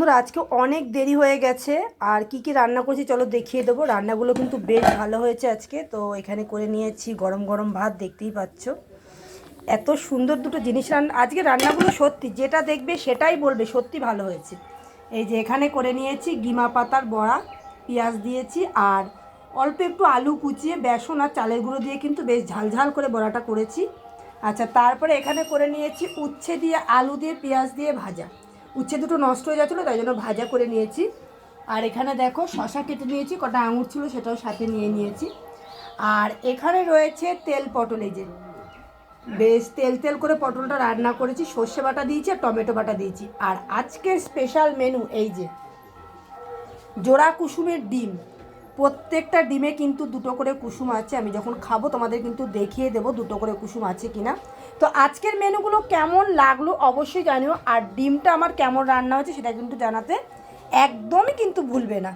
বন্ধুরা আজকে অনেক দেরি হয়ে গেছে আর কি কি রান্না করেছি চলো দেখিয়ে দেবো। রান্নাগুলো কিন্তু বেশ ভালো হয়েছে আজকে। তো এখানে করে নিয়েছি গরম গরম ভাত, দেখতেই পাচ্ছ। এত সুন্দর দুটো জিনিস আজকে রান্নাগুলো সত্যি যেটা দেখবে সেটাই বলবে সত্যি ভালো হয়েছে। এই যে এখানে করে নিয়েছি গিমা পাতার বড়া, পেঁয়াজ দিয়েছি আর অল্প একটু আলু কুচিয়ে বেসন আর চালের গুঁড়ো দিয়ে কিন্তু বেশ ঝালঝাল করে বড়াটা করেছি। আচ্ছা, তারপরে এখানে করে নিয়েছি উচ্ছে দিয়ে আলু দিয়ে পেঁয়াজ দিয়ে ভাজা। উচ্ছে দুটো নষ্ট হয়ে যাচ্ছিলো তাই জন্য ভাজা করে নিয়েছি। আর এখানে দেখো শশা কেটে নিয়েছি, কটা আঙুর ছিল সেটাও সাথে নিয়ে নিয়েছি। আর এখানে রয়েছে তেল পটল, এই যে বেশ তেল তেল করে পটলটা রান্না করেছি, সর্ষে বাটা দিয়েছি আর টমেটো বাটা দিয়েছি। আর আজকের স্পেশাল মেনু এই যে জোড়া কুসুমের ডিম। প্রত্যেকটা ডিমে কিন্তু দুটো করে কুসুম আছে। আমি যখন খাবো তোমাদের কিন্তু দেখিয়ে দেবো দুটো করে কুসুম আছে কিনা। তো আজকের মেনুগুলো কেমন লাগলো অবশ্যই জানিও, আর ডিমটা আমার কেমন রান্না হয়েছে সেটা কিন্তু জানাতে একদমই কিন্তু ভুলবে না।